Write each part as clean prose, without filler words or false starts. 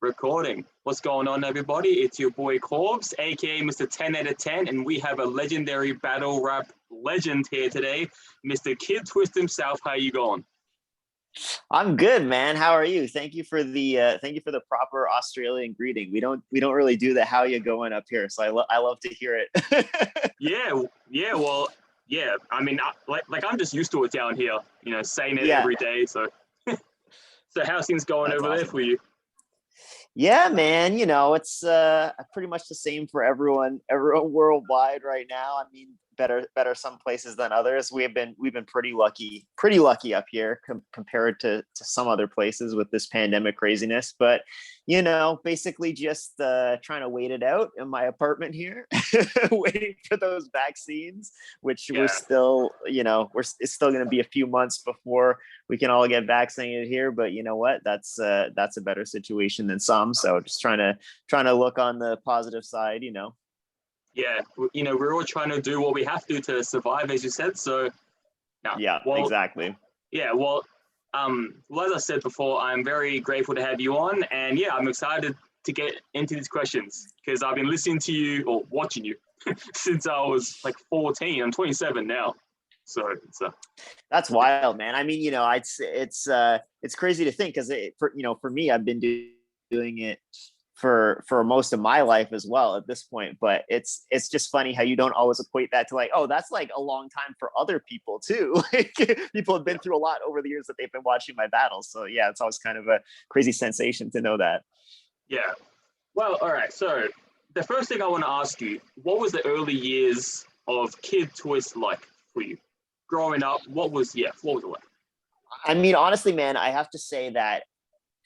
Recording. What's going on, everybody? It's your boy Corbs, aka Mr. 10 out of 10, and we have a legendary battle rap legend here today, Mr. Kid Twist himself. How you going? I'm good, man. How are you? Thank you for the proper Australian greeting. We don't really do the how you going up here, so I love to hear it. Yeah. I mean, I'm just used to it down here, saying it Yeah, every day. So, so how's things going that's over there awesome. for you? Yeah, man. It's pretty much the same for everyone worldwide right now. I mean, better some places than others. We've been pretty lucky up here compared to some other places with this pandemic craziness. But basically just trying to wait it out in my apartment here, waiting for those vaccines, which Yeah. we're still, it's still going to be a few months before we can all get vaccinated here. But you know what? That's a better situation than some. So just trying to look on the positive side. Yeah, we're all trying to do what we have to survive, as you said. So, yeah. Yeah, Well, exactly. yeah. As I said before, I'm very grateful to have you on, and yeah, I'm excited to get into these questions because I've been listening to you or watching you since I was like 14. I'm 27 now, so That's wild, man. I mean, it's crazy to think because for me, I've been doing it for most of my life as well at this point. But it's just funny how you don't always equate that to like, oh, that's like a long time for other people too. Like people have been through a lot over the years that they've been watching my battles. So yeah, it's always kind of a crazy sensation to know that. yeah. Well, all right. So the first thing I want to ask you, what was the early years of Kid Twist like for you? Growing up, what was it like? I mean, honestly, man, I have to say that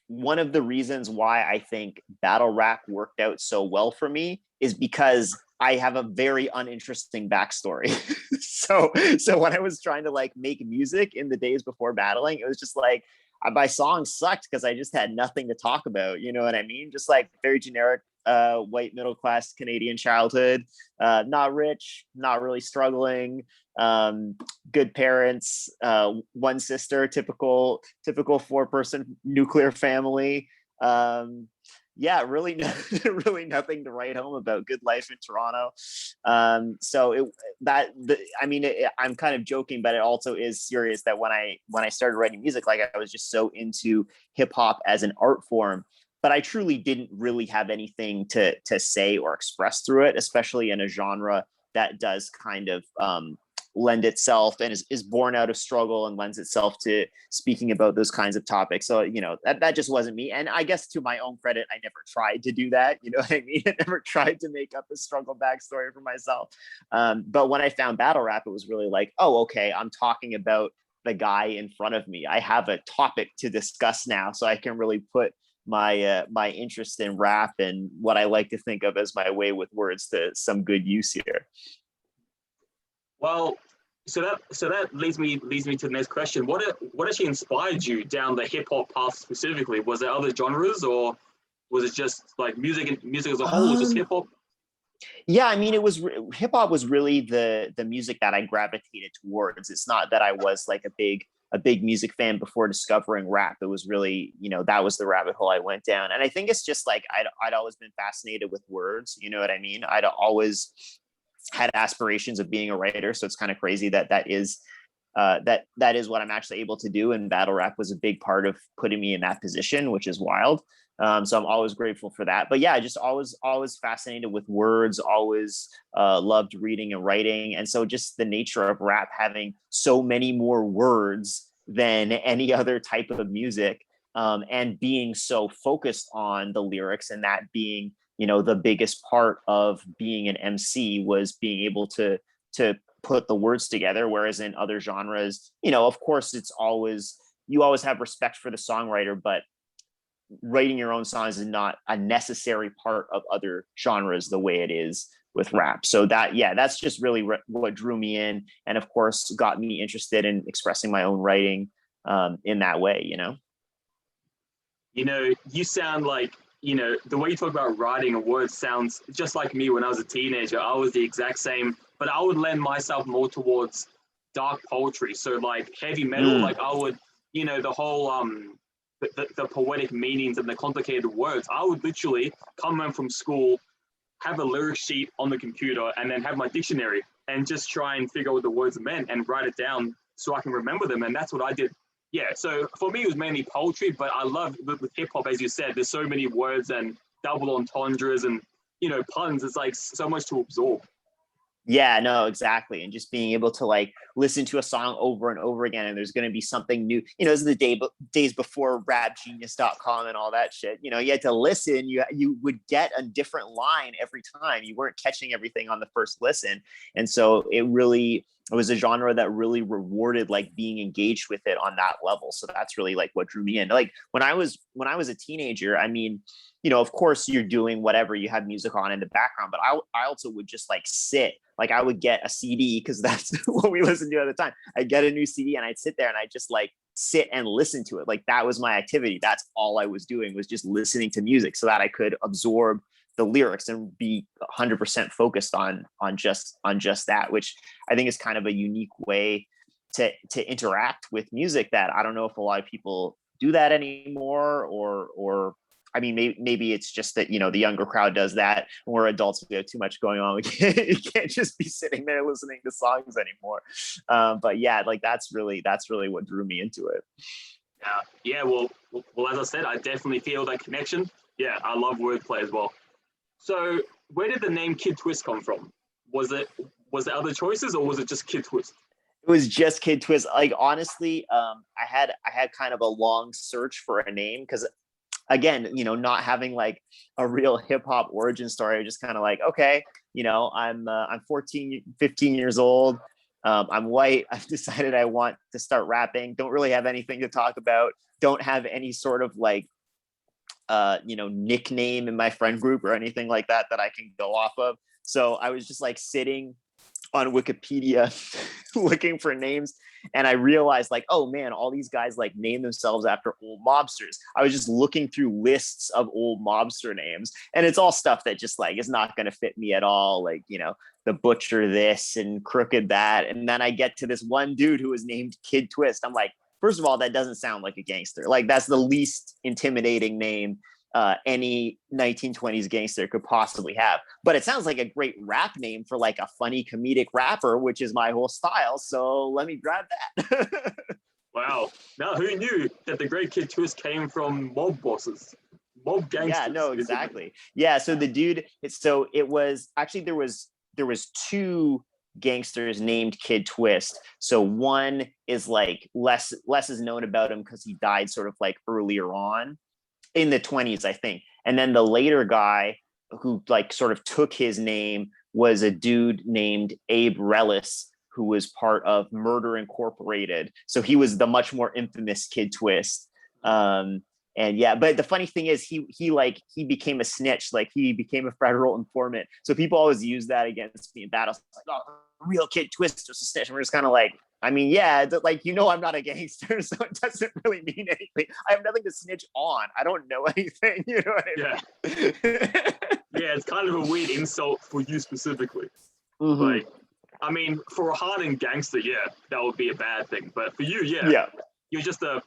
one of the reasons why I think battle rap worked out so well for me is because I have a very uninteresting backstory. so when I was trying to like make music in the days before battling, it was just like my songs sucked because I just had nothing to talk about. You know what I mean? Just like very generic white middle class Canadian childhood, not rich, not really struggling, good parents, one sister, typical 4-person nuclear family. Yeah, really, really nothing to write home about. Good life in Toronto. I'm kind of joking, but it also is serious that when I started writing music, like I was just so into hip hop as an art form, but I truly didn't really have anything to say or express through it, especially in a genre that does kind of lend itself and is born out of struggle and lends itself to speaking about those kinds of topics. So, that just wasn't me. And I guess to my own credit, I never tried to do that. You know what I mean? I never tried to make up a struggle backstory for myself. But when I found battle rap, it was really like, oh, okay, I'm talking about the guy in front of me. I have a topic to discuss now, so I can really put my interest in rap and what I like to think of as my way with words to some good use here. Well, so that leads me to the next question. What actually inspired you down the hip hop path specifically? Was there other genres, or was it just like music as a whole, was just hip hop? Yeah, I mean, hip hop was really the music that I gravitated towards. It's not that I was like a big music fan before discovering rap. It was really, that was the rabbit hole I went down. And I think it's just like I'd always been fascinated with words. You know what I mean? I'd always had aspirations of being a writer, so it's kind of crazy that is what I'm actually able to do, and battle rap was a big part of putting me in that position, which is wild. So I'm always grateful for that. But yeah, just always fascinated with words, always loved reading and writing. And so just the nature of rap having so many more words than any other type of music, and being so focused on the lyrics, and that being the biggest part of being an MC was being able to put the words together. Whereas in other genres, of course, you always have respect for the songwriter, but writing your own songs is not a necessary part of other genres the way it is with rap. So that's just really what drew me in, and of course got me interested in expressing my own writing in that way. You sound like, the way you talk about writing and words sounds just like me when I was a teenager. I was the exact same, but I would lend myself more towards dark poetry. So like heavy metal, like I would, the the poetic meanings and the complicated words. I would literally come home from school, have a lyric sheet on the computer, and then have my dictionary and just try and figure out what the words meant and write it down so I can remember them. And that's what I did. Yeah, so for me, it was mainly poetry, but I love with hip hop, as you said, there's so many words and double entendres and, puns. It's like so much to absorb. Yeah, no, exactly. And just being able to like listen to a song over and over again, and there's going to be something new. This is the days before rapgenius.com and all that shit. You had to listen. You would get a different line every time. You weren't catching everything on the first listen. And so it was a genre that really rewarded like being engaged with it on that level. So that's really like what drew me in. Like when I was a teenager, I mean, of course you're doing whatever, you have music on in the background, but I also would just like sit, like I would get a CD because that's what we listened to at the time. I'd get a new CD and I'd sit there and I'd just like sit and listen to it. Like that was my activity. That's all I was doing, was just listening to music so that I could absorb the lyrics and be 100% focused on just that, which I think is kind of a unique way to interact with music that I don't know if a lot of people do that anymore, or I mean, maybe it's just that, the younger crowd does that. When we're adults, we have too much going on. You can't just be sitting there listening to songs anymore. But yeah, like that's really what drew me into it. Yeah. Well, as I said, I definitely feel that connection. Yeah, I love wordplay as well. So where did the name Kid Twist come from? Was there other choices, or was it just Kid Twist? It was just Kid Twist. Like honestly, I had kind of a long search for a name because, again, not having like a real hip hop origin story, I was just kind of like, okay, I'm 14, 15 years old. I'm white. I've decided I want to start rapping. Don't really have anything to talk about. Don't have any sort of like, nickname in my friend group or anything like that I can go off of. So I was just like sitting on Wikipedia looking for names, and I realized like, oh man, all these guys like name themselves after old mobsters. I was just looking through lists of old mobster names, and it's all stuff that just like is not going to fit me at all. Like, the Butcher this and Crooked that. And then I get to this one dude who was named Kid Twist. I'm like, first of all, that doesn't sound like a gangster. Like that's the least intimidating name any 1920s gangster could possibly have. But it sounds like a great rap name for like a funny comedic rapper, which is my whole style. So let me grab that. Wow. Now, who knew that the great Kid Twist came from mob bosses, mob gangsters? Yeah, no, exactly. Yeah, so the dude, it was actually there was two gangsters named Kid Twist. So one is like less is known about him because he died sort of like earlier on in the 20s, I think. And then the later guy who like sort of took his name was a dude named Abe Relis, who was part of Murder Incorporated. So he was the much more infamous Kid Twist. And yeah, but the funny thing is he became a snitch, like he became a federal informant. So people always use that against me in battles. Like, oh, the real Kid Twist was a snitch. And we're just kind of like, I mean, yeah, like, I'm not a gangster, so it doesn't really mean anything. I have nothing to snitch on. I don't know anything. You know what I mean? Yeah, it's kind of a weird insult for you specifically. Mm-hmm. Like, I mean, for a hardened gangster, yeah, that would be a bad thing. But for you, yeah. You're just a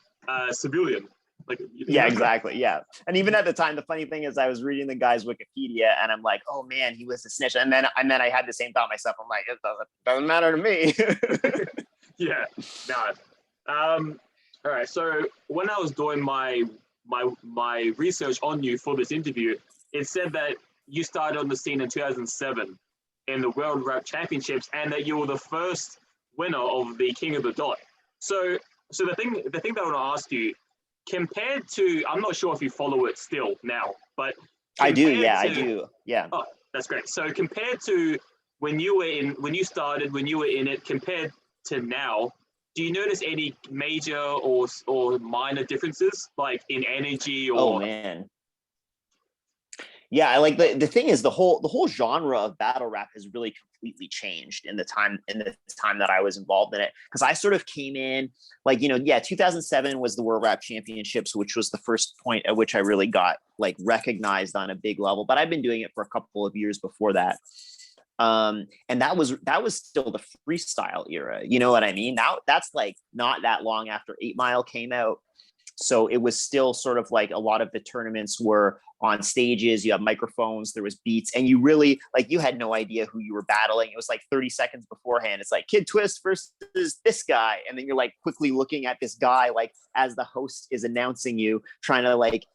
civilian. Like, exactly. Yeah. And even at the time, the funny thing is I was reading the guy's Wikipedia and I'm like, oh man, he was a snitch. And then I had the same thought myself. I'm like, it doesn't matter to me. Yeah. No. All right. So when I was doing my research on you for this interview, it said that you started on the scene in 2007 in the World Rap Championships, and that you were the first winner of the King of the Dot. So the thing that I want to ask you, compared to, I'm not sure if you follow it still now, but I do. Yeah, I do. Yeah. Oh, that's great. So compared to when you were in it, compared to now, do you notice any major or minor differences, like in energy or? Oh man. Yeah, I like the thing is the whole genre of battle rap has really completely changed in the time that I was involved in it, because I sort of came in like 2007 was the World Rap Championships, which was the first point at which I really got like recognized on a big level, but I've been doing it for a couple of years before that. And that was still the freestyle era, you know what I mean? Now that's like not that long after 8 Mile came out. So it was still sort of like a lot of the tournaments were on stages, you have microphones, there was beats, and you really like you had no idea who you were battling. It was like 30 seconds beforehand. It's like Kid Twist versus this guy. And then you're like quickly looking at this guy, like as the host is announcing you, trying to like,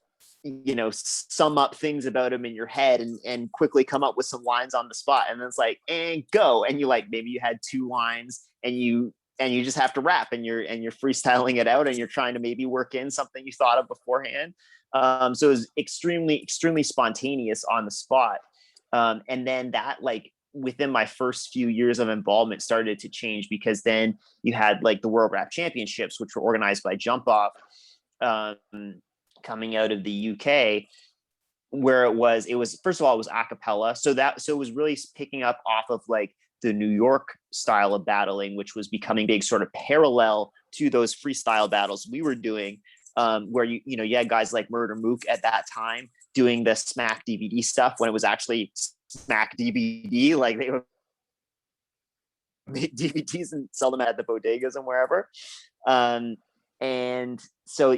you know, sum up things about him in your head and quickly come up with some lines on the spot. And then it's like, and go. And you like, maybe you had 2 lines and you just have to rap and you're freestyling it out and you're trying to maybe work in something you thought of beforehand. So it was extremely spontaneous on the spot. And then that like within my first few years of involvement started to change, because then you had like the World Rap Championships, which were organized by Jump Off, coming out of the UK, where it was first of all, it was a cappella. So it was really picking up off of like the New York style of battling, which was becoming big, sort of parallel to those freestyle battles we were doing, where you had guys like Murder Mook at that time doing the Smack DVD stuff when it was actually Smack DVD, like they would make DVDs and sell them at the bodegas and wherever. And so,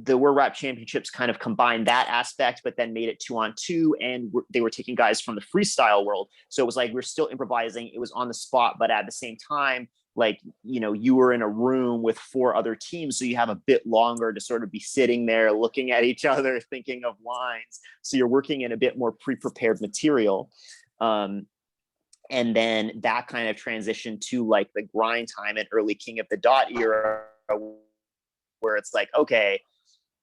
the World Rap Championships kind of combined that aspect, but then made it 2-on-2, and they were taking guys from the freestyle world. So it was like, we're still improvising. It was on the spot, but at the same time, like, you were in a room with 4 other teams. So you have a bit longer to sort of be sitting there looking at each other, thinking of lines. So you're working in a bit more pre-prepared material. And then that kind of transitioned to like the grind time and early King of the Dot era, where it's like, okay,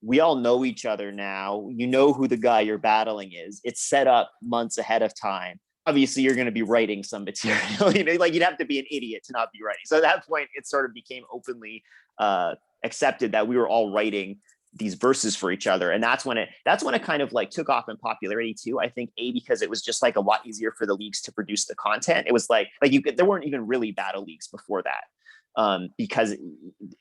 we all know each other now. You know who the guy you're battling is. It's set up months ahead of time. Obviously, you're going to be writing some material. Like you'd have to be an idiot to not be writing. So at that point, it sort of became openly accepted that we were all writing these verses for each other, and that's when it kind of like took off in popularity too. I think because it was just like a lot easier for the leagues to produce the content. It was like there weren't even really battle leagues before that. Because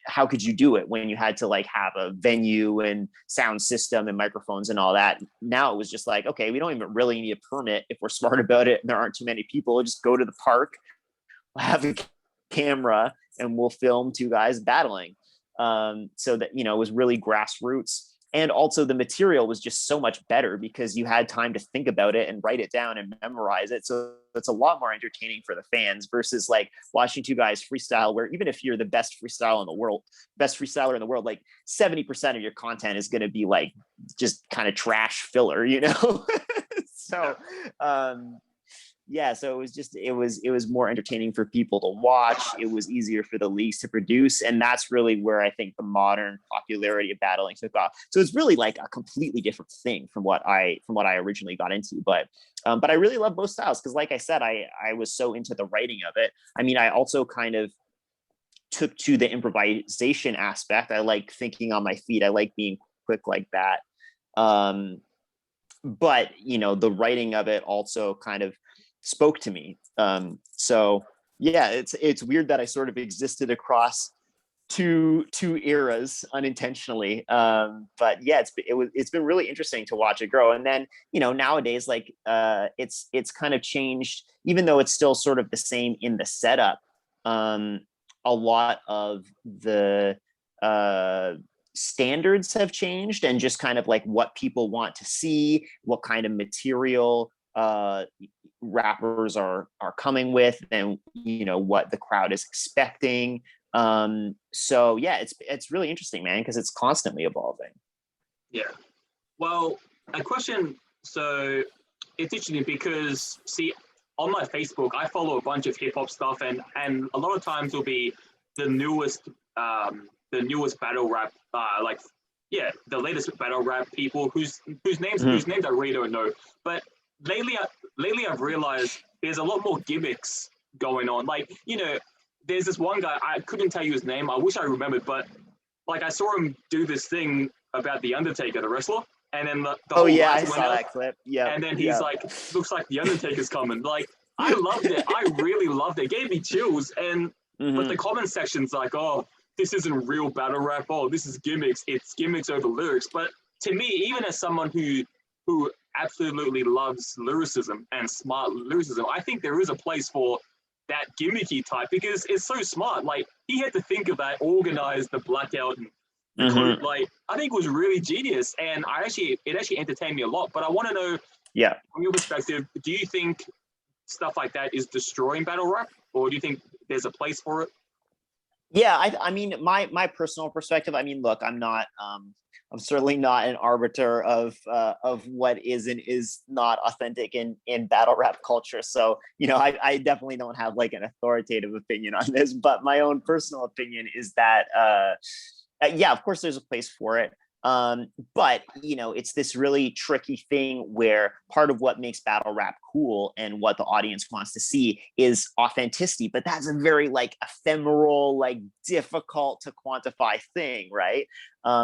how could you do it when you had to like have a venue and sound system and microphones and all that? Now it was just like, okay, we don't even really need a permit if we're smart about it and there aren't too many people. We'll just go to the park, have a camera, and we'll film 2 guys battling. So that, it was really grassroots. And also the material was just so much better because you had time to think about it and write it down and memorize it. So it's a lot more entertaining for the fans versus like watching 2 guys freestyle, where even if you're the best freestyler in the world, like 70% of your content is going to be like just kind of trash filler, So, so it was more entertaining for people to watch. It was easier for the leagues to produce. And that's really where I think the modern popularity of battling took off. So it's really like a completely different thing from what I originally got into. But I really love both styles. Cause like I said, I was so into the writing of it. I mean, I also kind of took to the improvisation aspect. I like thinking on my feet. I like being quick like that. But the writing of it also kind of spoke to me. So yeah, it's weird that I sort of existed across two eras unintentionally. But yeah, it's been really interesting to watch it grow. And then, nowadays, like it's kind of changed, even though it's still sort of the same in the setup. A lot of the standards have changed, and just kind of like what people want to see, what kind of material rappers are coming with, and what the crowd is expecting. So yeah, it's really interesting, man, because it's constantly evolving. Yeah. Well, a question. So it's interesting because, see, on my Facebook, I follow a bunch of hip hop stuff, and a lot of times will be the newest battle rap, the latest battle rap people whose names I really don't know. But lately I've realized there's a lot more gimmicks going on. Like, there's this one guy, I couldn't tell you his name. I wish I remembered, but like I saw him do this thing about the Undertaker, the wrestler, and then the whole I saw that clip. Yeah. And then he's like, looks like the Undertaker's coming. Like, I loved it. I really loved it. It gave me chills. And but the comment section's like, oh, this isn't real battle rap. Oh, this is gimmicks. It's gimmicks over lyrics. But to me, even as someone who absolutely loves lyricism and smart lyricism, I think there is a place for that gimmicky type because it's so smart. Like, he had to think of that, organize the blackout and because Mhm. like I think it was really genius, and it actually entertained me a lot. But I want to know, Yeah. from your perspective, do you think stuff like that is destroying battle rap, or do you think there's a place for it? Yeah, I mean, my personal perspective. I mean, look, I'm certainly not an arbiter of what is and is not authentic in battle rap culture. So, I definitely don't have like an authoritative opinion on this. But my own personal opinion is that, yeah, of course, there's a place for it. But it's this really tricky thing where part of what makes battle rap cool and what the audience wants to see is authenticity. But that's a very like ephemeral, like difficult to quantify thing, right?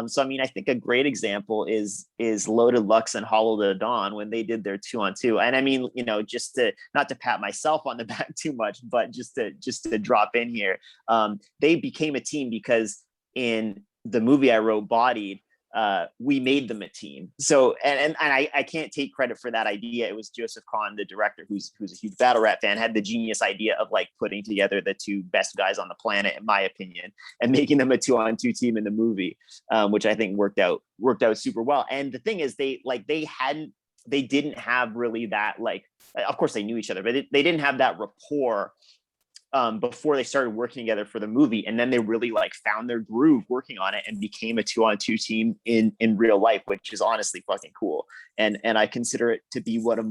So I mean, I think a great example is Loaded Lux and Hollow the Dawn when they did their 2-on-2. And I mean, just to not to pat myself on the back too much, but just to drop in here, they became a team because in the movie I wrote, Bodied, we made them a team. So and I can't take credit for that idea. It was Joseph Kahn, the director, who's a huge battle rap fan, had the genius idea of like putting together the two best guys on the planet, in my opinion, and making them a 2-on-2 team in the movie, which I think worked out super well. And the thing is, they didn't have really that, like, of course they knew each other, but they didn't have that rapport before they started working together for the movie, and then they really like found their groove working on it and became a 2-on-2 team in real life, which is honestly fucking cool. And I consider it to be one of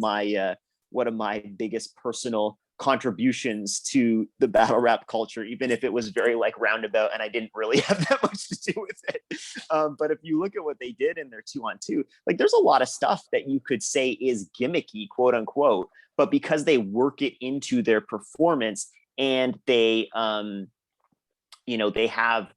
my biggest personal contributions to the battle rap culture, even if it was very like roundabout and I didn't really have that much to do with it. But if you look at what they did in their 2-on-2, like there's a lot of stuff that you could say is gimmicky, quote unquote, but because they work it into their performance, and they they have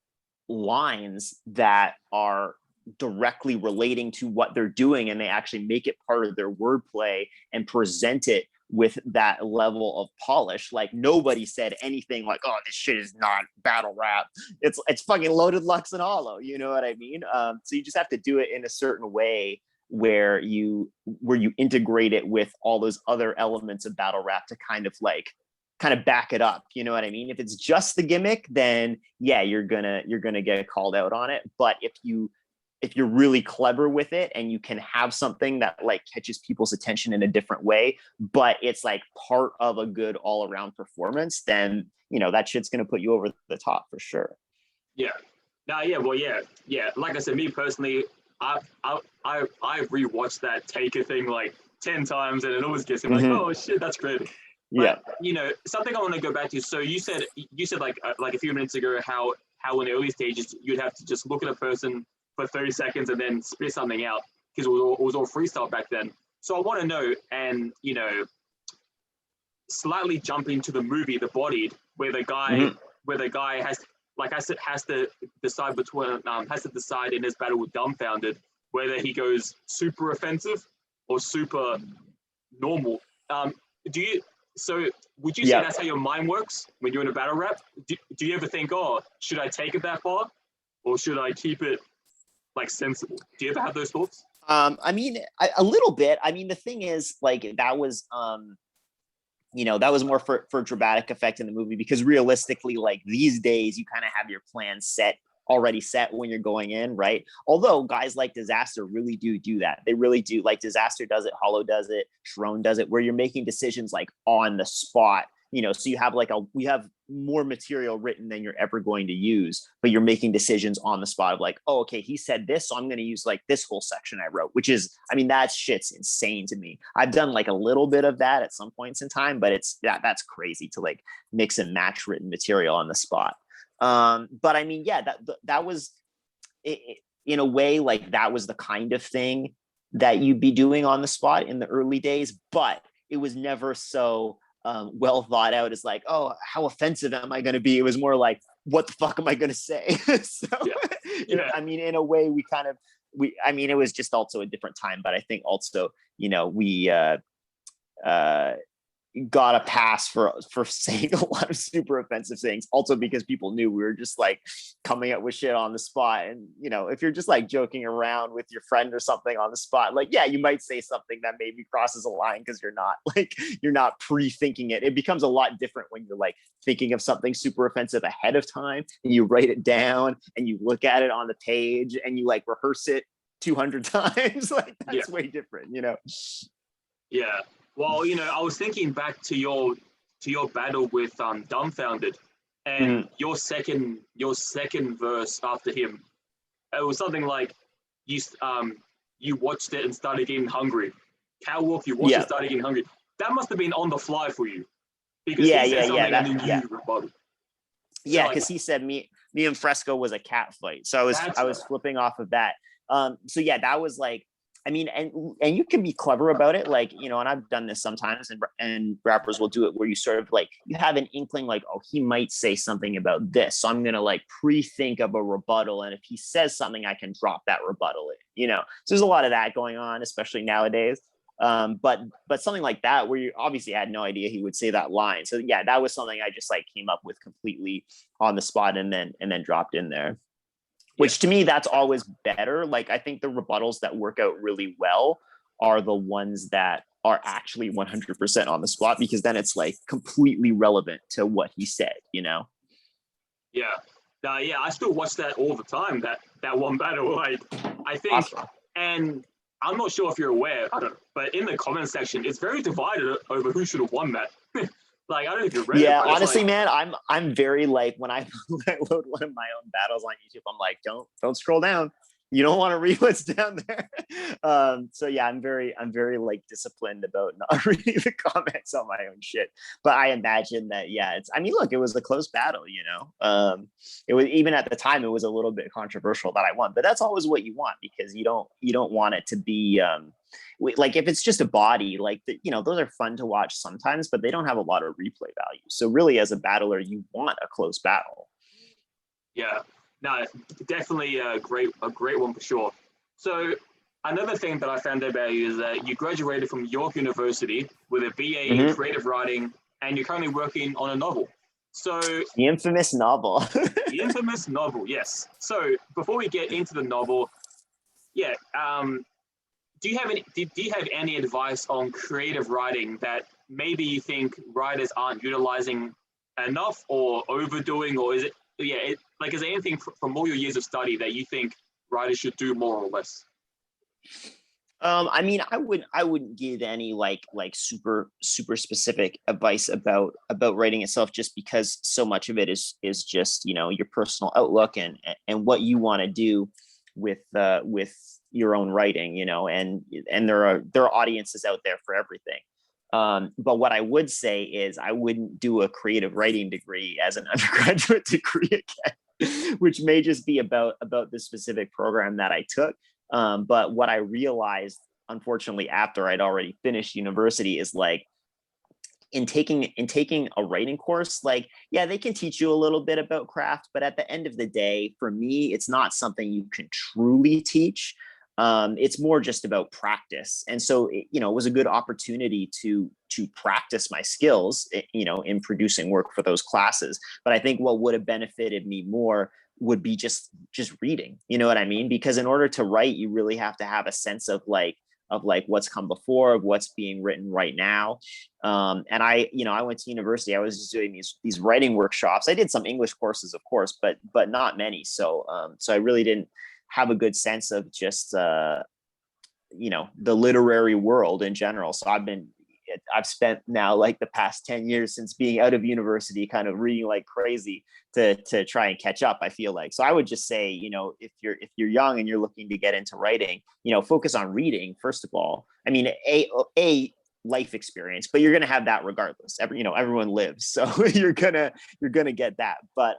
lines that are directly relating to what they're doing, and they actually make it part of their wordplay and present it with that level of polish. Like nobody said anything like, "Oh, this shit is not battle rap." It's fucking Loaded Lux and Hollow. You know what I mean? So you just have to do it in a certain way where you integrate it with all those other elements of battle rap to kind of back it up. You know what I mean? If it's just the gimmick, then yeah, you're gonna get called out on it. But if you're really clever with it and you can have something that like catches people's attention in a different way, but it's like part of a good all around performance, then that shit's gonna put you over the top for sure. Yeah. No, yeah, well, yeah. Like I said, me personally, I've rewatched that Taker thing like 10 times, and it always gets me like, oh shit, that's great. Yeah. But something I want to go back to. So you said like a few minutes ago how in the early stages you'd have to just look at a person for 30 seconds and then spit something out because it was all freestyle back then. So I want to know, and slightly jump into the movie The Bodied, where the guy has to decide in his battle with Dumbfounded whether he goes super offensive or super normal. So would you say that's how your mind works when you're in a battle rap? Do you ever think, oh, should I take it that far, or should I keep it like sensible? Do you ever have those thoughts? I mean, a little bit. I mean, the thing is, like, that was that was more for dramatic effect in the movie, because realistically, like these days, you kind of have your plan already set when you're going in, right? Although guys like Disaster really do that. They really do. Like Disaster does it, Hollow does it, Shrone does it, where you're making decisions like on the spot. So you have we have more material written than you're ever going to use, but you're making decisions on the spot of like, oh, okay, he said this, so I'm going to use like this whole section I wrote, which is, I mean, that shit's insane to me. I've done like a little bit of that at some points in time, but that's crazy to like mix and match written material on the spot. But I mean, yeah, that was in a way, like that was the kind of thing that you'd be doing on the spot in the early days, but it was never so well thought out as like, oh, how offensive am I going to be? It was more like, what the fuck am I going to say? So, I mean, in a way, I mean, it was just also a different time, but I think also, we got a pass for saying a lot of super offensive things, also because people knew we were just like coming up with shit on the spot. And if you're just like joking around with your friend or something on the spot, like, yeah, you might say something that maybe crosses a line because you're not pre-thinking it. It becomes a lot different when you're like thinking of something super offensive ahead of time and you write it down and you look at it on the page and you like rehearse it 200 times. Like that's way different, Yeah. Well, I was thinking back to your battle with Dumbfounded, and your second verse after him. It was something like you watched it and started getting hungry. Cow Wolf, you watched it and started getting hungry. That must have been on the fly for you. Because he said something and then you rebutted. Yeah, because he said me and Fresco was a cat fight. So I was flipping off of that. So yeah, that was like, I mean, and you can be clever about it, like, and I've done this sometimes, and rappers will do it where you sort of like, you have an inkling like, oh, he might say something about this, so I'm gonna like pre-think of a rebuttal, and if he says something, I can drop that rebuttal in, So there's a lot of that going on, especially nowadays. But something like that where you obviously had no idea he would say that line. So yeah, that was something I just like came up with completely on the spot and then dropped in there. Which to me, that's always better. Like, I think the rebuttals that work out really well are the ones that are actually 100% on the spot, because then it's like completely relevant to what he said, Yeah. Yeah, I still watch that all the time, that one battle. Like, I think, awesome. And I'm not sure if you're aware, I don't know, but in the comment section, it's very divided over who should have won that. Like, I don't know if you're ready. Yeah, honestly, like, man, I'm very like when I load one of my own battles on YouTube, I'm like, don't scroll down. You don't want to read what's down there. So yeah, I'm very like disciplined about not reading the comments on my own shit. But I imagine that, yeah, look, it was a close battle, It was, even at the time, it was a little bit controversial that I won. But that's always what you want, because you don't want it to be like, if it's just a body, like those are fun to watch sometimes, but they don't have a lot of replay value. So really, as a battler, you want a close battle. Yeah. No, definitely a great one for sure. So another thing that I found out about you is that you graduated from York University with a BA in creative writing, and you're currently working on a novel. So the infamous novel. The infamous novel, yes. So before we get into the novel, yeah, do you have any advice on creative writing that maybe you think writers aren't utilizing enough or overdoing, or is it? Yeah, is there anything from all your years of study that you think writers should do more or less? I wouldn't give any like super specific advice about writing itself, just because so much of it is just your personal outlook and what you want to do with your own writing, and there are audiences out there for everything. But what I would say is I wouldn't do a creative writing degree as an undergraduate degree again, which may just be about the specific program that I took. But what I realized, unfortunately, after I'd already finished university, is like, in taking a writing course, like, yeah, they can teach you a little bit about craft, but at the end of the day, for me, it's not something you can truly teach. It's more just about practice. And so, it was a good opportunity to practice my skills, in producing work for those classes. But I think what would have benefited me more would be just reading, you know what I mean? Because in order to write, you really have to have a sense of what's come before, of what's being written right now. And I went to university. I was just doing these writing workshops. I did some English courses, of course, but not many. So I really didn't have a good sense of just the literary world in general. So I've spent now like the past 10 years since being out of university kind of reading like crazy to try and catch up, I feel like. So I would just say, if you're young and you're looking to get into writing, focus on reading first of all. I mean, a life experience, but you're going to have that regardless. Everyone lives, so you're gonna get that. But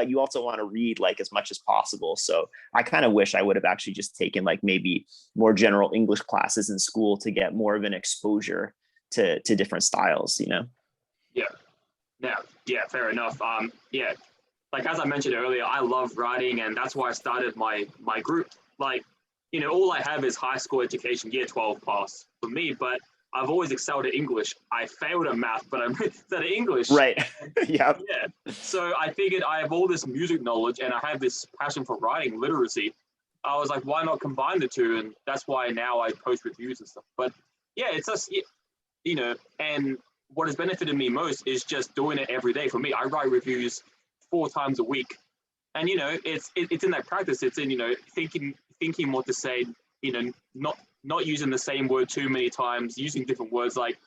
you also want to read like as much as possible. So I kind of wish I would have actually just taken like maybe more general English classes in school to get more of an exposure to different styles. Yeah, fair enough. Yeah, like as I mentioned earlier, I love writing, and that's why I started my group. Like, all I have is high school education, year 12 pass for me, but I've always excelled at English. I failed at math, but I'm good at English. Right. Yep. Yeah. So I figured I have all this music knowledge and I have this passion for writing literacy. I was like, why not combine the two? And that's why now I post reviews and stuff. But yeah, it's just, and what has benefited me most is just doing it every day. For me, I write reviews 4 times a week. And, it's in that practice. It's in, thinking what to say, not using the same word too many times, using different words. Like,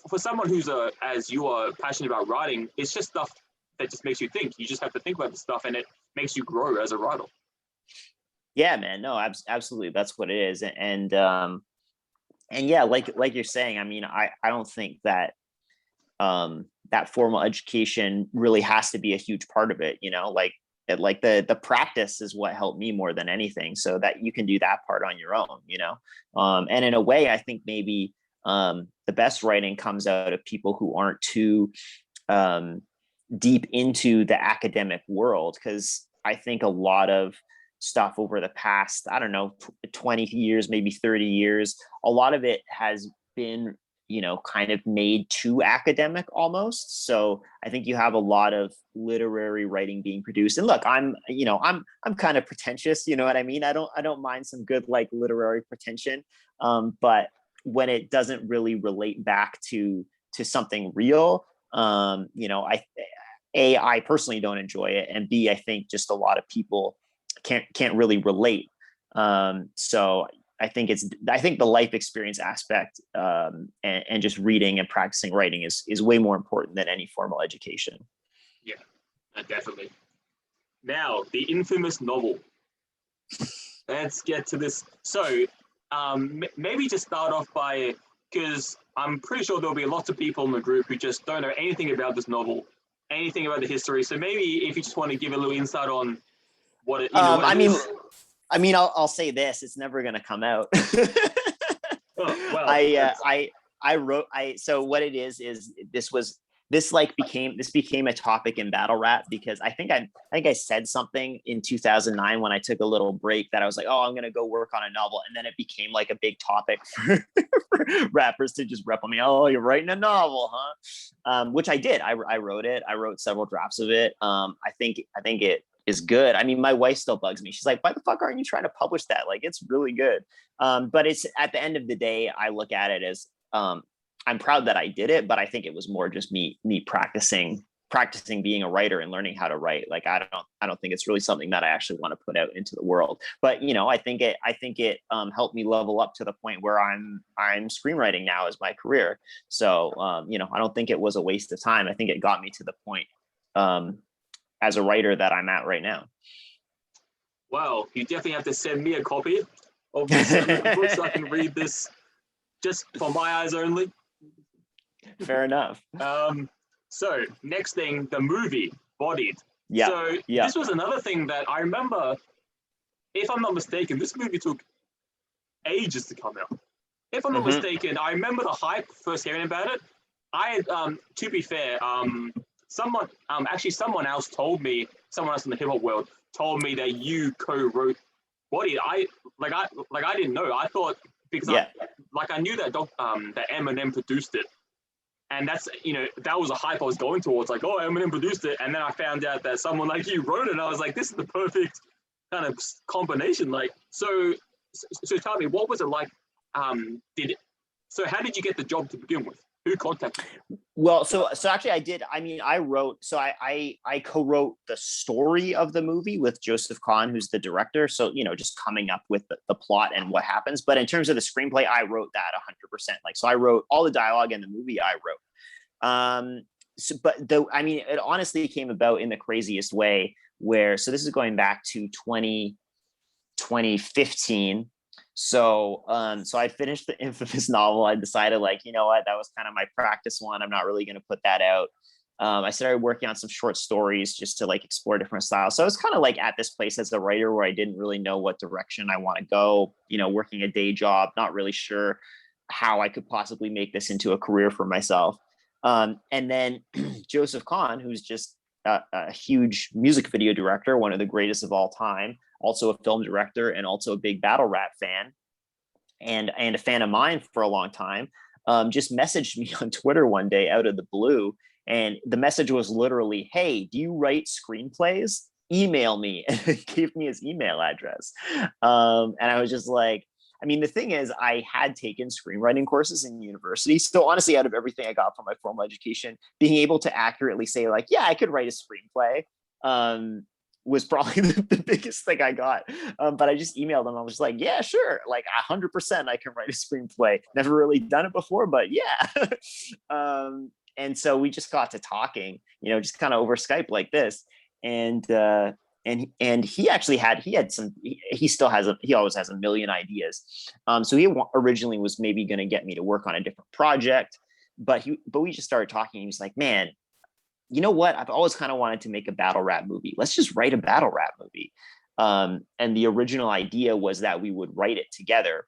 for someone who's as you are passionate about writing, it's just stuff that just makes you think. You just have to think about the stuff, and it makes you grow as a writer. Yeah, man. No, absolutely. That's what it is. And yeah, like you're saying, I mean, I don't think that that formal education really has to be a huge part of it, like the practice is what helped me more than anything, so that you can do that part on your own, and in a way, I think maybe the best writing comes out of people who aren't too deep into the academic world, because I think a lot of stuff over the past, I don't know, 20 years, maybe 30 years, a lot of it has been, kind of made too academic almost. So I think you have a lot of literary writing being produced. And look, I'm kind of pretentious, you know what I mean? I don't mind some good, like, literary pretension. But when it doesn't really relate back to something real, I personally don't enjoy it. And B, I think just a lot of people can't really relate. So I think the life experience aspect and just reading and practicing writing is way more important than any formal education. Yeah, definitely. Now, the infamous novel. Let's get to this. So maybe just start off by, because I'm pretty sure there'll be lots of people in the group who just don't know anything about this novel, anything about the history. So maybe if you just want to give a little insight on what it, I'll say this: it's never going to come out. Oh, well, so what it is this became a topic in battle rap, because I think I said something in 2009 when I took a little break that I was like, oh, I'm going to go work on a novel. And then it became like a big topic for rappers to just rep on me. Oh, you're writing a novel, huh? Which I did. I wrote it. I wrote several drafts of it. I think it is good. I mean, my wife still bugs me. She's like, why the fuck aren't you trying to publish that? Like, it's really good. But it's, at the end of the day, I look at it as, I'm proud that I did it, but I think it was more just me practicing being a writer and learning how to write. Like, I don't think it's really something that I actually want to put out into the world. But I think it helped me level up to the point where I'm screenwriting now as my career. So I don't think it was a waste of time. I think it got me to the point as a writer that I'm at right now. Wow, you definitely have to send me a copy of this book so I can read this just for my eyes only. Fair enough. So next thing, the movie Bodied. Yeah. So this was another thing that I remember, if I'm not mistaken, this movie took ages to come out. If I'm not mistaken, I remember the hype first hearing about it. To be fair, someone else in the hip hop world told me that you co-wrote Bodied. I didn't know. I thought, because I knew that that Eminem produced it. And that's, that was a hype I was going towards, like, oh, Eminem produced it. And then I found out that someone like you wrote it. And I was like, this is the perfect kind of combination. Like, so tell me, what was it like? How did you get the job to begin with? Who contacted you? Well, so actually I co-wrote the story of the movie with Joseph Kahn, who's the director. So, just coming up with the plot and what happens. But in terms of the screenplay, I wrote that 100%. Like, so I wrote all the dialogue in the movie I wrote. It honestly came about in the craziest way so this is going back to 2015. So I finished the infamous novel. I decided, like, you know what, that was kind of my practice one. I'm not really going to put that out. I started working on some short stories just to, like, explore different styles. So I was kind of like at this place as a writer where I didn't really know what direction I want to go, working a day job, not really sure how I could possibly make this into a career for myself. And then Joseph Kahn, who's just a huge music video director, one of the greatest of all time, also a film director, and also a big battle rap fan. and a fan of mine for a long time, just messaged me on Twitter one day out of the blue. And the message was literally, "Hey, do you write screenplays? Email me." And he gave me his email address. And I was just like, I mean, the thing is, I had taken screenwriting courses in university. So honestly, out of everything I got from my formal education, being able to accurately say like, yeah, I could write a screenplay, was probably the biggest thing I got. But I just emailed them. I was like, yeah, sure. Like 100% I can write a screenplay. Never really done it before, but yeah. And so we just got to talking, just kind of over Skype like this. And he actually he always has a million ideas. So he originally was maybe going to get me to work on a different project, but we just started talking. He was like, "Man, you know what? I've always kind of wanted to make a battle rap movie. Let's just write a battle rap movie." And the original idea was that we would write it together.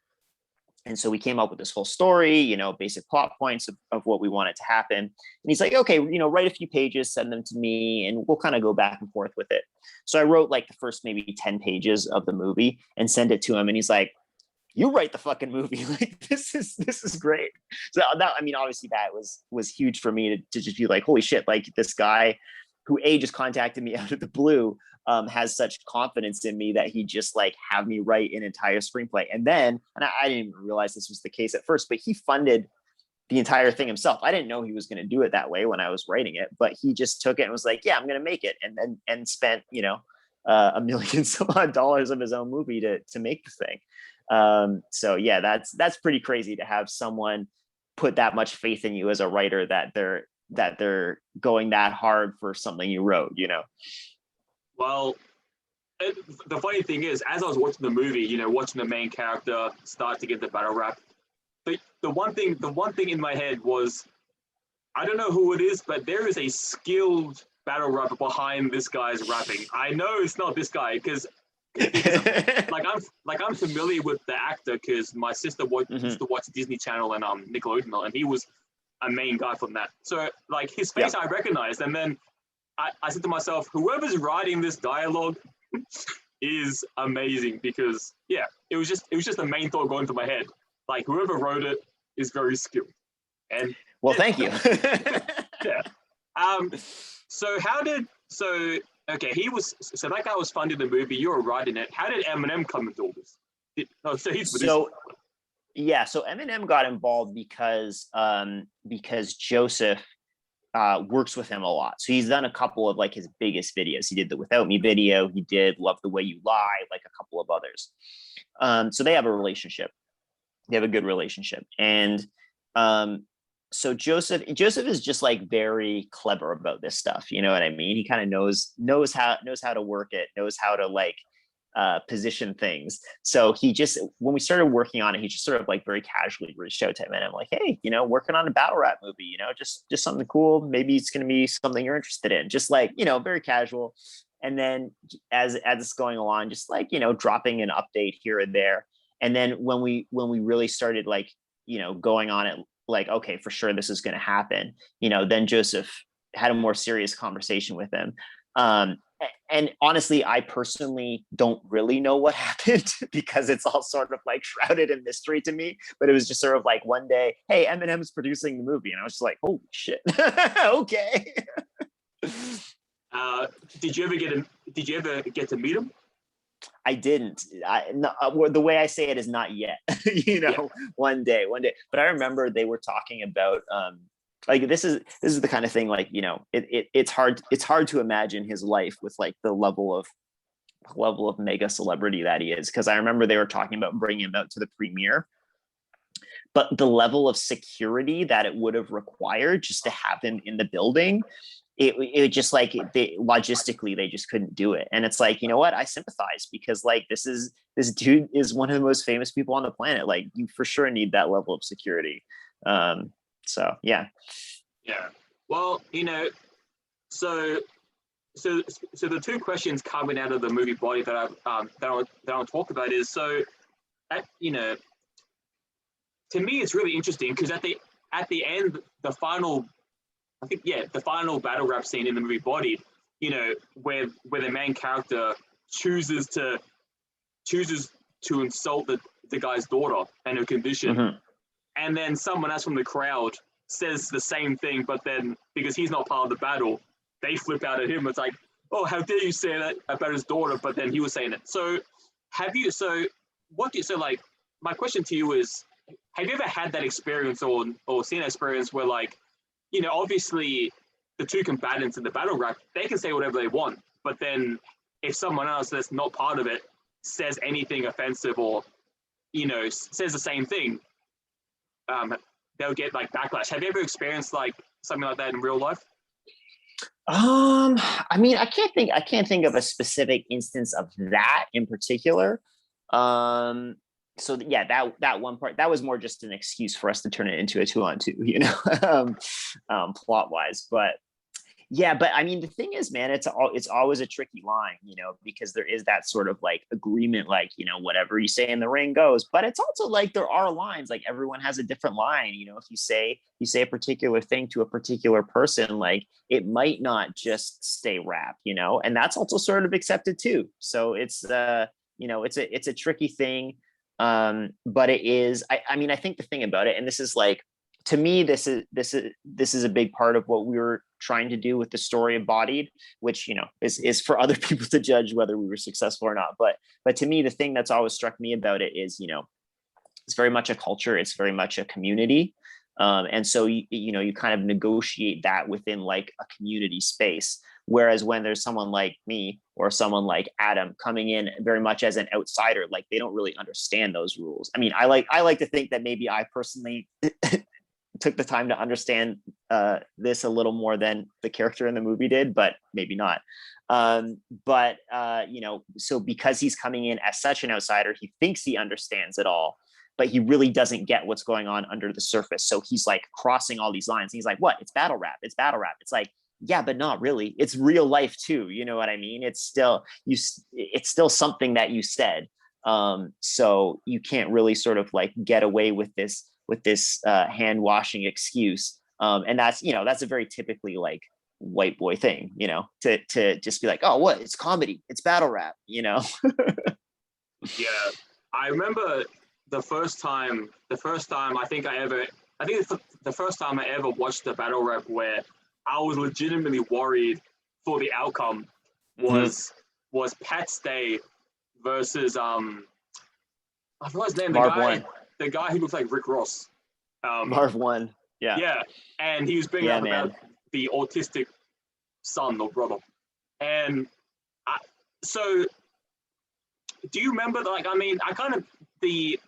And so we came up with this whole story, basic plot points of what we wanted to happen. And he's like, "Okay, write a few pages, send them to me, and we'll kind of go back and forth with it." So I wrote like the first maybe 10 pages of the movie and sent it to him. And he's like, "You write the fucking movie. Like, this is great." So that, I mean, obviously that was huge for me to just be like, holy shit, like this guy who just contacted me out of the blue, has such confidence in me that he just like have me write an entire screenplay. And then, I didn't even realize this was the case at first, but he funded the entire thing himself. I didn't know he was going to do it that way when I was writing it, but he just took it and was like, "Yeah, I'm going to make it," and spent, $1 million some odd dollars of his own movie to make the thing. So yeah, that's pretty crazy to have someone put that much faith in you as a writer, that they're going that hard for something you wrote, Well, the funny thing is, as I was watching the movie, watching the main character start to get the battle rap, the one thing in my head was, I don't know who it is, but there is a skilled battle rapper behind this guy's rapping. I know it's not this guy because I'm familiar with the actor because my sister used to watch Disney Channel and Nickelodeon, and he was a main guy from that. So like his face, I recognized, and then I said to myself, whoever's writing this dialogue is amazing, because it was just the main thought going through my head. Like, whoever wrote it is very skilled. And well, thank you. Yeah. So that guy was funding the movie. You were writing it. How did Eminem come into all this? So Eminem got involved because Joseph works with him a lot. So he's done a couple of like his biggest videos. He did the Without Me video. He did Love the Way You Lie, like a couple of others. So they have a relationship. They have a good relationship. And so Joseph is just like very clever about this stuff. You know what I mean? He kind of knows how to work it, knows how to like position things. So he just, when we started working on it, he just sort of like very casually reached out to him, and I'm like, "Hey, working on a battle rap movie, just something cool. Maybe it's going to be something you're interested in." Just like, very casual. And then as it's going along, just like, dropping an update here and there. And then when we really started like, going on it, like, okay, for sure, this is going to happen. Then Joseph had a more serious conversation with him. And honestly, I personally don't really know what happened because it's all sort of like shrouded in mystery to me. But it was just sort of like one day, "Hey, Eminem's producing the movie," and I was just like, "Holy shit, okay." Did you ever get to meet him? I didn't. The way I say it is not yet. One day. But I remember they were talking about like this is the kind of thing, like, it's hard to imagine his life with like the level of mega celebrity that he is, because I remember they were talking about bringing him out to the premiere, but the level of security that it would have required just to have him in the building, it just like logistically they just couldn't do it. And it's like, you know what, I sympathize, because like this dude is one of the most famous people on the planet. Like, you for sure need that level of security. So yeah. Well, so the two questions coming out of the movie Body that I'll talk about is, so to me it's really interesting because at the end, the final battle rap scene in the movie Body, where the main character chooses to insult the guy's daughter and her condition. Mm-hmm. And then someone else from the crowd says the same thing, but then because he's not part of the battle, they flip out at him. It's like, oh, how dare you say that about his daughter? But then he was saying it. So like, my question to you is, have you ever had that experience or seen that experience where, like, you know, obviously the two combatants in the battle rap, they can say whatever they want, but then if someone else that's not part of it says anything offensive or, you know, says the same thing, they'll get like backlash. Have you ever experienced like something like that in real life? I mean, I can't think of a specific instance of that in particular. So yeah, that one part, that was more just an excuse for us to turn it into a 2-on-2, you know, plot wise. But yeah, but I mean, the thing is, man, it's always a tricky line, you know, because there is that sort of like agreement, like, you know, whatever you say in the ring goes. But it's also like there are lines, like everyone has a different line, you know. If you say a particular thing to a particular person, like it might not just stay rap, you know, and that's also sort of accepted too. So it's you know, it's a tricky thing. But it is, I mean, I think the thing about it, and this is like, to me, this is a big part of what we were trying to do with the story embodied, which, you know, is for other people to judge whether we were successful or not. But to me, the thing that's always struck me about it is, you know, it's very much a culture. It's very much a community. And so, you know, you kind of negotiate that within like a community space. Whereas when there's someone like me or someone like Adam coming in very much as an outsider, like they don't really understand those rules. I mean, I like to think that maybe I personally took the time to understand this a little more than the character in the movie did, but maybe not. You know, so because he's coming in as such an outsider, he thinks he understands it all, but he really doesn't get what's going on under the surface. So he's like crossing all these lines. He's like, what? It's battle rap. It's battle rap. It's like, yeah, but not really. It's real life too. You know what I mean? It's still something that you said. So you can't really sort of like get away with this hand washing excuse. And that's, you know, that's a very typically like white boy thing, you know, to just be like, oh, what? It's comedy. It's battle rap, you know? Yeah. I remember the first time the first time I ever watched a battle rap where I was legitimately worried for the outcome was Pat Stay versus I forgot his name, the guy who looks like Rick Ross. Marv won. Yeah. Yeah. And he was bringing up about the autistic son or brother. And so do you remember, like, I mean, I kind of, the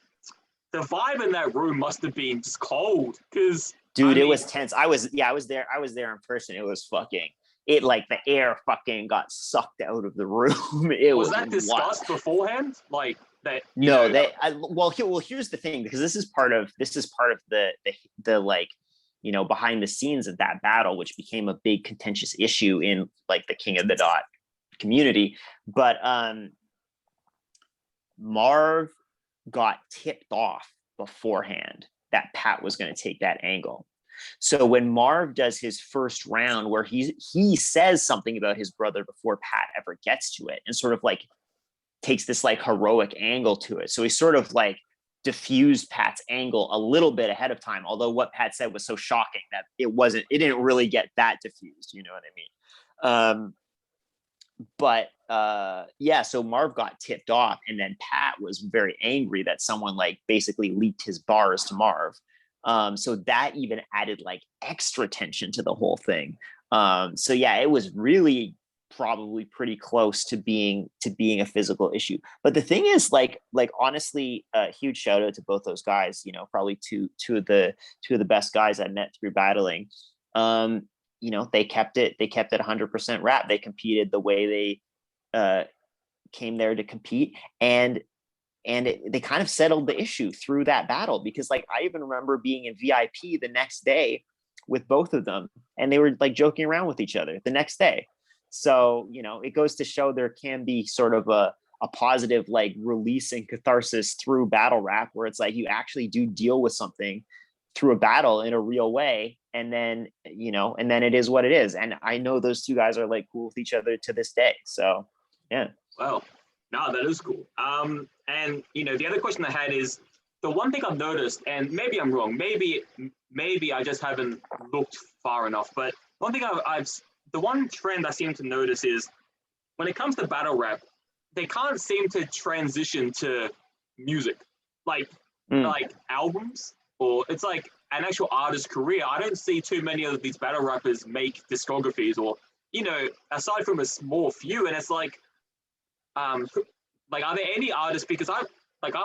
vibe in that room must have been just cold, because dude, it was tense. I was there in person. It was fucking, it like the air fucking got sucked out of the room. It was that discussed beforehand? Like that? No, well, here's the thing, because this is part of the like, you know, behind the scenes of that battle, which became a big contentious issue in like the King of the Dot community. But Marv got tipped off beforehand that Pat was going to take that angle. So when Marv does his first round, where he says something about his brother before Pat ever gets to it, and sort of like takes this like heroic angle to it. So he sort of like diffused Pat's angle a little bit ahead of time, although what Pat said was so shocking that it didn't really get that diffused. You know what I mean? Yeah, so Marv got tipped off, and then Pat was very angry that someone like basically leaked his bars to Marv. So that even added like extra tension to the whole thing. So yeah, it was really probably pretty close to being a physical issue. But the thing is, like honestly, a huge shout out to both those guys. You know, probably two of the best guys I met through battling. You know, they kept it 100% rap. They competed the way they came there to compete, and they kind of settled the issue through that battle, because like I even remember being in VIP the next day with both of them, and they were like joking around with each other the next day. So, you know, it goes to show there can be sort of a positive like release and catharsis through battle rap, where it's like you actually do deal with something through a battle in a real way, and then, you know, and then it is what it is. And I know those two guys are like cool with each other to this day. So yeah. Wow. No, that is cool. And the other question I had is the one thing I've noticed, and maybe I'm wrong, maybe I just haven't looked far enough, but one thing the one trend I seem to notice is when it comes to battle rap, they can't seem to transition to music, like like albums, or it's like an actual artist's career. I don't see too many of these battle rappers make discographies, or aside from a small few, and it's um, are there any artists? Because I've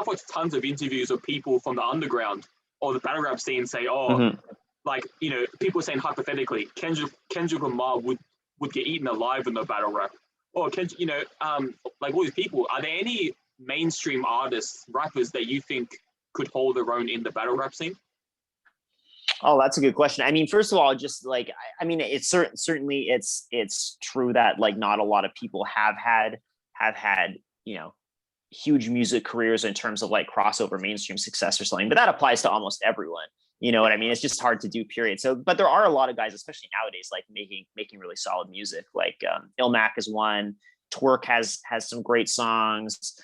watched tons of interviews of people from the underground or the battle rap scene say, oh, people saying hypothetically, Kendrick Lamar would get eaten alive in the battle rap, or like all these people. Are there any mainstream artists, rappers that you think could hold their own in the battle rap scene? Oh, that's a good question. I mean, first of all, just it's certainly it's true that like not a lot of people have had huge music careers in terms of like crossover mainstream success or something, but that applies to almost everyone. You know what I mean? It's just hard to do, period. So, but there are a lot of guys, especially nowadays, like making really solid music. Like Ilmac is one. Twerk has some great songs.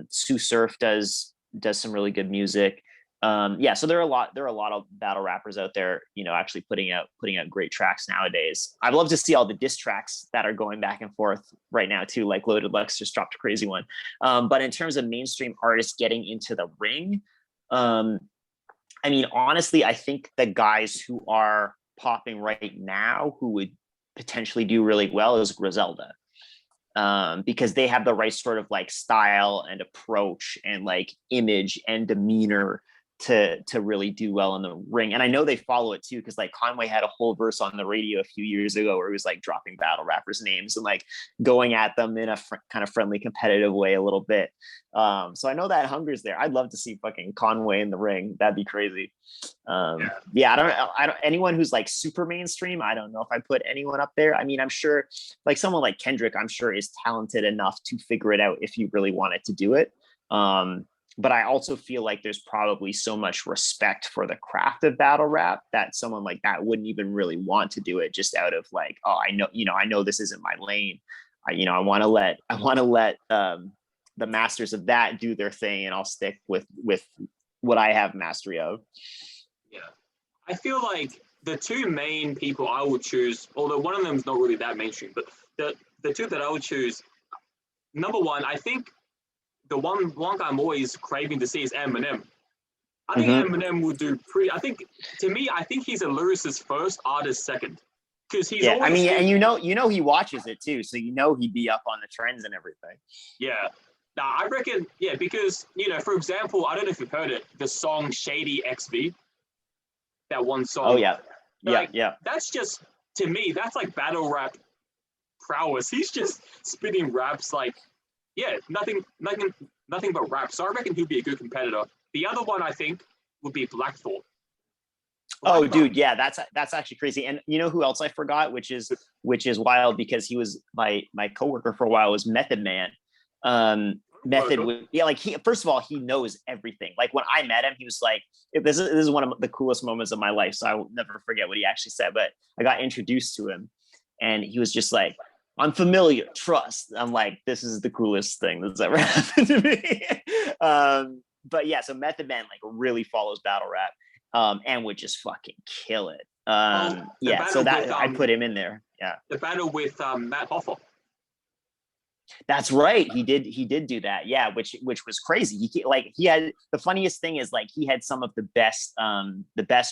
Sue Surf does some really good music. So there are a lot of battle rappers out there, actually putting out great tracks nowadays. I'd love to see all the diss tracks that are going back and forth right now too, like Loaded Lux just dropped a crazy one. But in terms of mainstream artists getting into the ring, I mean, honestly, I think the guys who are popping right now who would potentially do really well is Griselda. Because they have the right sort of like style and approach and like image and demeanor to really do well in the ring. And I know they follow it too, because like Conway had a whole verse on the radio a few years ago where he was like dropping battle rappers' names and like going at them in a kind of friendly, competitive way a little bit. So I know that hunger's there. I'd love to see fucking Conway in the ring. That'd be crazy. I don't anyone who's like super mainstream, I don't know if I put anyone up there. I mean, I'm sure like someone like Kendrick, I'm sure is talented enough to figure it out if you really wanted to do it. But I also feel like there's probably so much respect for the craft of battle rap that someone like that wouldn't even really want to do it just out of like, oh, I know this isn't my lane. I want to let the masters of that do their thing, and I'll stick with what I have mastery of. Yeah, I feel like the two main people I would choose, although one of them is not really that mainstream, but the two that I would choose, number one, I think the one guy I'm always craving to see is Eminem. I think Eminem would do pretty. I think he's a lyricist first, artist second, because he's. Yeah, I mean, and he watches it too, so he'd be up on the trends and everything. Yeah, I reckon. Yeah, because for example, I don't know if you've heard it, the song "Shady XV." That one song. Oh yeah, yeah. That's just, to me, that's like battle rap prowess. He's just spitting raps like. Yeah, nothing but rap. So I reckon he'd be a good competitor. The other one I think would be Black Thought. Oh, dude, yeah, that's actually crazy. And you know who else I forgot, which is wild, because he was my coworker for a while, was Method Man. Like he, first of all, he knows everything. Like when I met him, he was like, this is one of the coolest moments of my life. So I will never forget what he actually said. But I got introduced to him, and he was just like, I'm familiar, trust. I'm like, this is the coolest thing that's ever happened to me. But yeah, so Method Man like really follows battle rap, and would just fucking kill it. So that I put him in there. Yeah, the battle with Matt Hoffa. That's right. He did do that. Yeah, which was crazy. He had, the funniest thing is like he had some of the best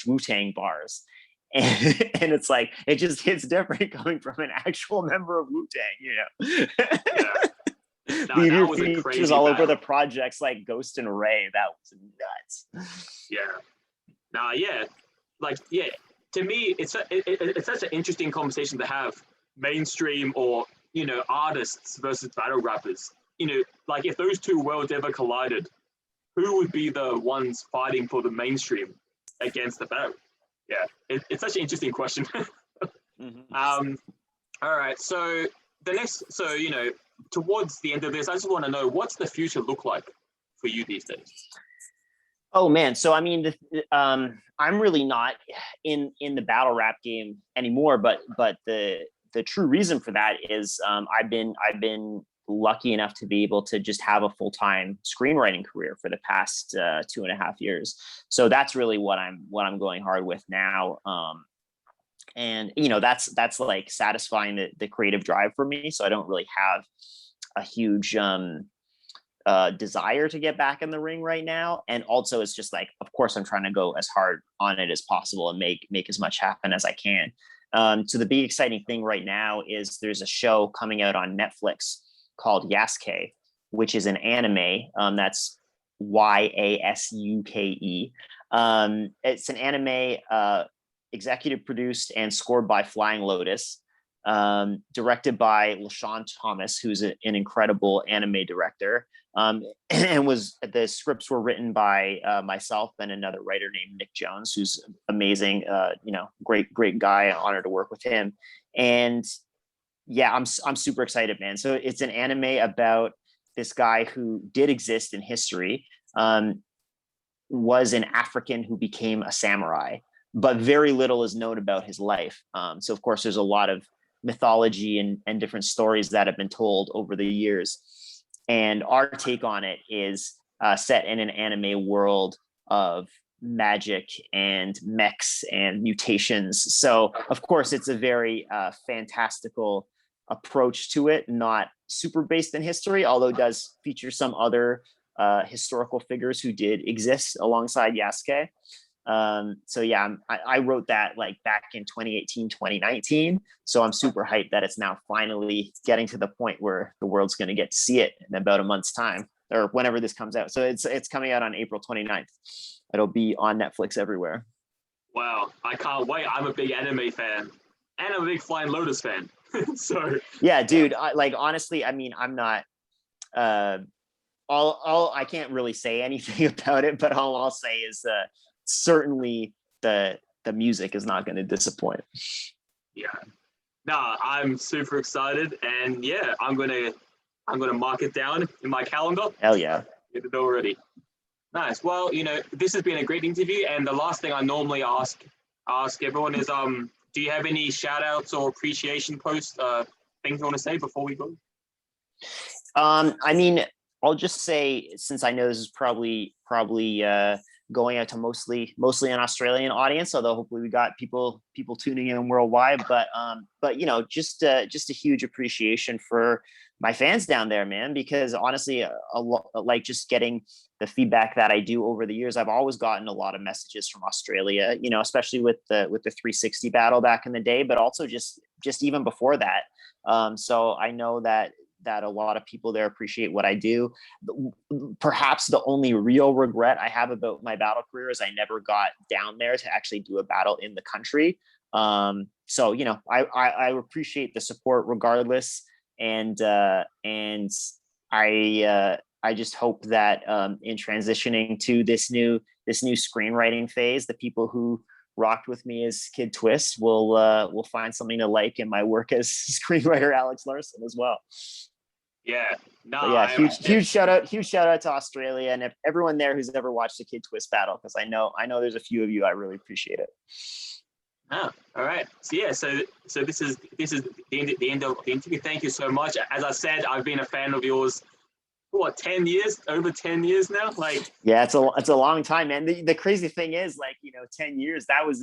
Wu-Tang bars. And it's like, it just hits different coming from an actual member of Wu-Tang, Yeah. Leave your features all over the projects like Ghost and Ray. That was nuts. Yeah. To me, it's such an interesting conversation to have, mainstream or artists versus battle rappers. Like if those two worlds ever collided, who would be the ones fighting for the mainstream against the battle? Yeah, it's such an interesting question. All right, so towards the end of this, I just want to know, what's the future look like for you these days? Oh man, so I mean, I'm really not in the battle rap game anymore, but the true reason for that is I've been lucky enough to be able to just have a full-time screenwriting career for the past 2.5 years. So that's really what I'm going hard with now. And that's like satisfying the creative drive for me. So I don't really have a huge desire to get back in the ring right now. And also it's just like, of course I'm trying to go as hard on it as possible and make as much happen as I can. So the big exciting thing right now is there's a show coming out on Netflix called Yasuke, which is an anime. That's Yasuke. It's an anime executive produced and scored by Flying Lotus, directed by LaShawn Thomas, who's an incredible anime director. And the scripts were written by myself and another writer named Nick Jones, who's amazing, great guy. Honored to work with him. And yeah, I'm super excited, man. So it's an anime about this guy who did exist in history, was an African who became a samurai, but very little is known about his life. So of course, there's a lot of mythology and different stories that have been told over the years. And our take on it is set in an anime world of magic and mechs and mutations. So of course, it's a very fantastical approach to it, not super based in history, although it does feature some other historical figures who did exist alongside Yasuke. So yeah, I wrote that like back in 2018, 2019. So I'm super hyped that it's now finally getting to the point where the world's going to get to see it in about a month's time, or whenever this comes out. So it's coming out on April 29th. It'll be on Netflix everywhere. Wow, I can't wait. I'm a big anime fan, and I'm a big Flying Lotus fan. So yeah, dude, honestly, I mean, I'm not, I can't really say anything about it, but all I'll say is certainly the music is not going to disappoint. Yeah, no, I'm super excited, and yeah, I'm gonna mark it down in my calendar. Hell yeah, get it already. Nice. Well, this has been a great interview, and the last thing I normally ask everyone is, do you have any shout outs or appreciation posts, things you want to say before we go? I mean, I'll just say, since I know this is probably going out to mostly an Australian audience, although hopefully we got people tuning in worldwide. But just a huge appreciation for my fans down there, man. Because honestly, like just getting the feedback that I do over the years, I've always gotten a lot of messages from Australia. Especially with the 360 battle back in the day, but also just even before that. So I know that a lot of people there appreciate what I do. Perhaps the only real regret I have about my battle career is I never got down there to actually do a battle in the country. So I appreciate the support regardless, and I just hope that in transitioning to this new screenwriting phase, the people who rocked with me as Kid Twist will find something to like in my work as screenwriter Alex Larson as well. Yeah, no, but yeah, huge shout out to Australia and everyone there who's ever watched a Kid Twist battle, because I know there's a few of you. I really appreciate it. Oh, all right. So yeah, so this is the end of the interview. Thank you so much. As I said, I've been a fan of yours. What, 10 years? Over 10 years now? Like, yeah, it's a long time, man. The crazy thing is, 10 years, that was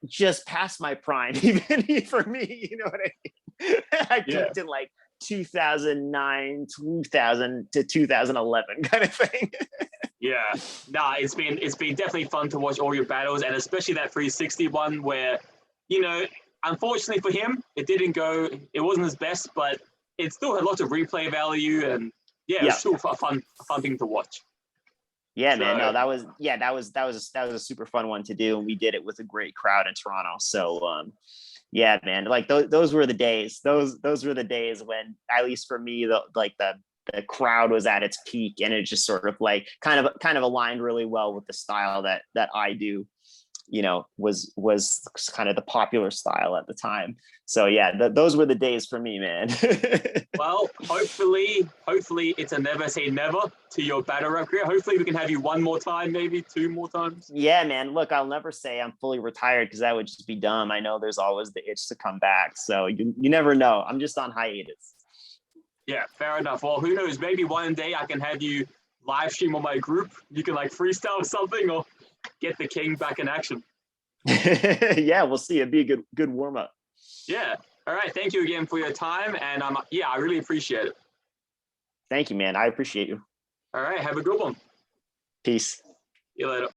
just past my prime, even for me, you know what I mean? I peaked in 2009, 2000 to 2011 kind of thing. Yeah, nah, it's been definitely fun to watch all your battles, and especially that 360 one where, unfortunately for him, it wasn't his best, but it still had lots of replay value, and it was still a fun thing to watch. Yeah, man. No, that was a super fun one to do, and we did it with a great crowd in Toronto. So, yeah, man. Those were the days. Those were the days when, at least for me, the crowd was at its peak, and it just sort of kind of aligned really well with the style that I do. Was kind of the popular style at the time. So yeah, those were the days for me, man. Well, hopefully it's a never say never to your battle rap career. Hopefully we can have you one more time, maybe 2 more times. Yeah, man. Look, I'll never say I'm fully retired, because that would just be dumb. I know there's always the itch to come back. So you never know. I'm just on hiatus. Yeah, fair enough. Well, who knows? Maybe one day I can have you live stream on my group. You can like freestyle something or get the king back in action. Yeah, we'll see. It'd be a good warm up. Yeah. All right. Thank you again for your time. And yeah, I really appreciate it. Thank you, man. I appreciate you. All right. Have a good one. Peace. See you later.